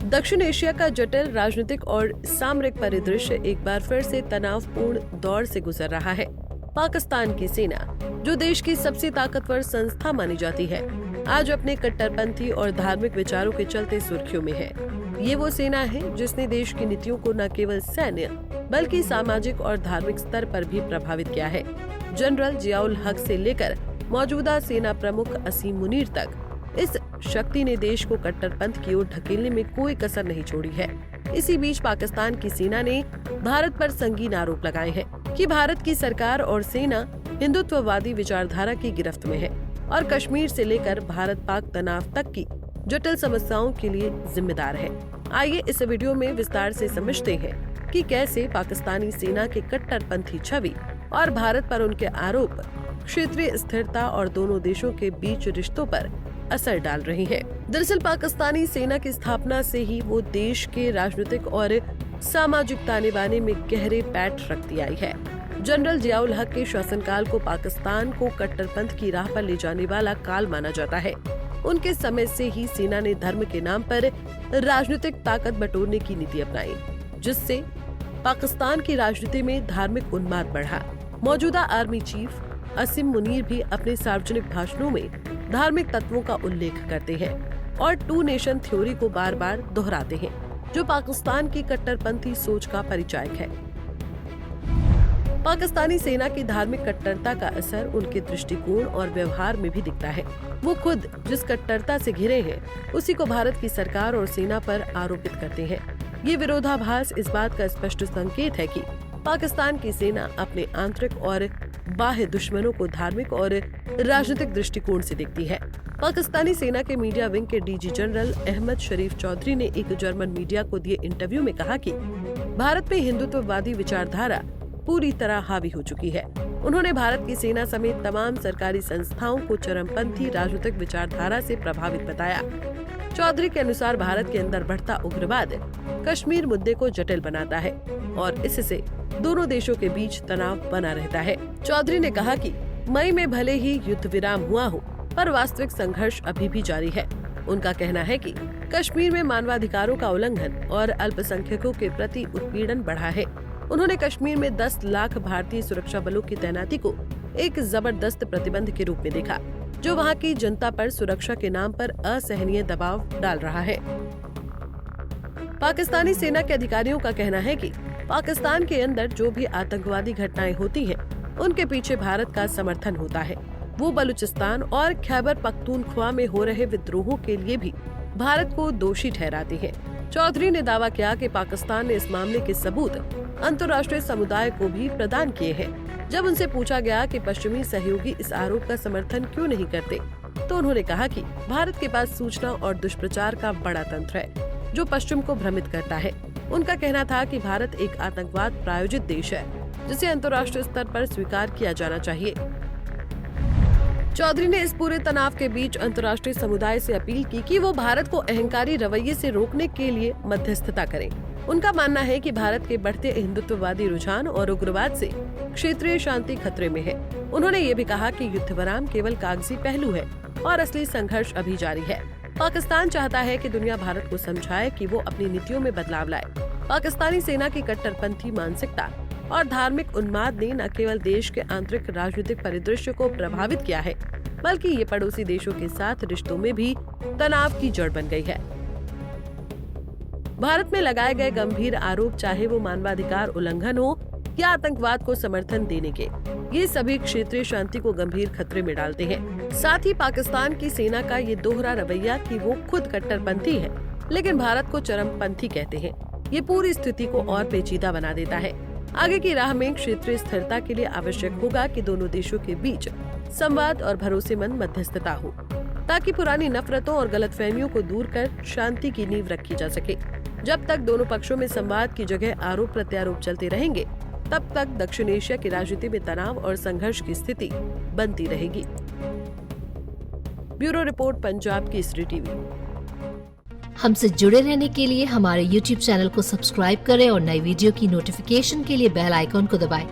दक्षिण एशिया का जटिल राजनीतिक और सामरिक परिदृश्य एक बार फिर से तनावपूर्ण दौर से गुजर रहा है। पाकिस्तान की सेना, जो देश की सबसे ताकतवर संस्था मानी जाती है, आज अपने कट्टरपंथी और धार्मिक विचारों के चलते सुर्खियों में है। ये वो सेना है जिसने देश की नीतियों को न केवल सैन्य बल्कि सामाजिक और धार्मिक स्तर पर भी प्रभावित किया है। जनरल जियाउल हक से लेकर मौजूदा सेना प्रमुख असीम मुनीर तक इस शक्ति ने देश को कट्टरपंथ की ओर ढकेलने में कोई कसर नहीं छोड़ी है। इसी बीच पाकिस्तान की सेना ने भारत पर संगीन आरोप लगाए हैं कि भारत की सरकार और सेना हिंदुत्ववादी विचारधारा की गिरफ्त में है और कश्मीर से लेकर भारत पाक तनाव तक की जटिल समस्याओं के लिए जिम्मेदार है। आइए इस वीडियो में विस्तार से समझते हैं कि कैसे पाकिस्तानी सेना के कट्टरपंथी छवि और भारत पर उनके आरोप क्षेत्रीय स्थिरता और दोनों देशों के बीच रिश्तों पर असर डाल रही है। दरअसल पाकिस्तानी सेना की स्थापना से ही वो देश के राजनीतिक और सामाजिक ताने बाने में गहरे पैठ रखती आई है। जनरल जियाउल हक के शासनकाल को पाकिस्तान को कट्टरपंथ की राह पर ले जाने वाला काल माना जाता है। उनके समय से ही सेना ने धर्म के नाम पर राजनीतिक ताकत बटोरने की नीति अपनाई, जिससे पाकिस्तान की राजनीति में धार्मिक उन्माद बढ़ा। मौजूदा आर्मी चीफ असीम मुनीर भी अपने सार्वजनिक भाषणों में धार्मिक तत्वों का उल्लेख करते हैं और टू नेशन थ्योरी को बार बार दोहराते हैं, जो पाकिस्तान की कट्टरपंथी सोच का परिचायक है। पाकिस्तानी सेना की धार्मिक कट्टरता का असर उनके दृष्टिकोण और व्यवहार में भी दिखता है। वो खुद जिस कट्टरता से घिरे हैं, उसी को भारत की सरकार और सेना पर आरोपित करते हैं। ये विरोधाभास इस बात का स्पष्ट संकेत है कि पाकिस्तान की सेना अपने आंतरिक और बाह्य दुश्मनों को धार्मिक और राजनीतिक दृष्टिकोण से देखती है। पाकिस्तानी सेना के मीडिया विंग के डीजी जनरल अहमद शरीफ चौधरी ने एक जर्मन मीडिया को दिए इंटरव्यू में कहा कि भारत में हिंदुत्ववादी विचारधारा पूरी तरह हावी हो चुकी है। उन्होंने भारत की सेना समेत तमाम सरकारी संस्थाओं को चरमपंथी राजनीतिक विचारधारा से प्रभावित बताया। चौधरी के अनुसार भारत के अंदर बढ़ता उग्रवाद कश्मीर मुद्दे को जटिल बनाता है और इससे दोनों देशों के बीच तनाव बना रहता है। चौधरी ने कहा कि मई में भले ही युद्ध विराम हुआ हो, पर वास्तविक संघर्ष अभी भी जारी है। उनका कहना है कि कश्मीर में मानवाधिकारों का उल्लंघन और अल्पसंख्यकों के प्रति उत्पीड़न बढ़ा है। उन्होंने कश्मीर में 10 लाख भारतीय सुरक्षा बलों की तैनाती को एक जबरदस्त प्रतिबंध के रूप में देखा, जो वहां की जनता पर सुरक्षा के नाम पर असहनीय दबाव डाल रहा है। पाकिस्तानी सेना के अधिकारियों का कहना है कि पाकिस्तान के अंदर जो भी आतंकवादी घटनाएं होती हैं, उनके पीछे भारत का समर्थन होता है। वो बलूचिस्तान और खैबर पख्तूनख्वा में हो रहे विद्रोहों के लिए भी भारत को दोषी ठहराते हैं। चौधरी ने दावा किया कि पाकिस्तान ने इस मामले के सबूत अंतर्राष्ट्रीय समुदाय को भी प्रदान किए हैं। जब उनसे पूछा गया कि पश्चिमी सहयोगी इस आरोप का समर्थन क्यों नहीं करते, तो उन्होंने कहा कि भारत के पास सूचना और दुष्प्रचार का बड़ा तंत्र है, जो पश्चिम को भ्रमित करता है। उनका कहना था कि भारत एक आतंकवाद प्रायोजित देश है, जिसे अंतर्राष्ट्रीय स्तर पर स्वीकार किया जाना चाहिए। चौधरी ने इस पूरे तनाव के बीच अंतर्राष्ट्रीय समुदाय से अपील की कि वो भारत को अहंकारी रवैये से रोकने के लिए मध्यस्थता करें। उनका मानना है कि भारत के बढ़ते हिंदुत्ववादी रुझान और उग्रवाद से क्षेत्रीय शांति खतरे में है। उन्होंने ये भी कहा कि युद्ध विराम केवल कागजी पहलू है और असली संघर्ष अभी जारी है। पाकिस्तान चाहता है कि दुनिया भारत को समझाए कि वो अपनी नीतियों में बदलाव लाए। पाकिस्तानी सेना की कट्टरपंथी मानसिकता और धार्मिक उन्माद ने न केवल देश के आंतरिक राजनीतिक परिदृश्य को प्रभावित किया है, बल्कि ये पड़ोसी देशों के साथ रिश्तों में भी तनाव की जड़ बन गई है। भारत में लगाए गए गंभीर आरोप, चाहे वो मानवाधिकार उल्लंघन हो या आतंकवाद को समर्थन देने के, ये सभी क्षेत्रीय शांति को गंभीर खतरे में डालते हैं। साथ ही पाकिस्तान की सेना का ये दोहरा रवैया कि वो खुद कट्टरपंथी है, लेकिन भारत को चरमपंथी कहते हैं, ये पूरी स्थिति को और पेचीदा बना देता है। आगे की राह में क्षेत्रीय स्थिरता के लिए आवश्यक होगा कि दोनों देशों के बीच संवाद और भरोसेमंद मध्यस्थता हो, ताकि पुरानी नफरतों और गलतफहमियों को दूर कर शांति की नींव रखी जा सके। जब तक दोनों पक्षों में संवाद की जगह आरोप प्रत्यारोप चलते रहेंगे, तब तक दक्षिण एशिया की राजनीति में तनाव और संघर्ष की स्थिति बनती रहेगी। Bureau report, Punjab Kesari TV. हमसे जुड़े रहने के लिए हमारे YouTube चैनल को सब्सक्राइब करें और नई वीडियो की नोटिफिकेशन के लिए बेल आइकॉन को दबाएं।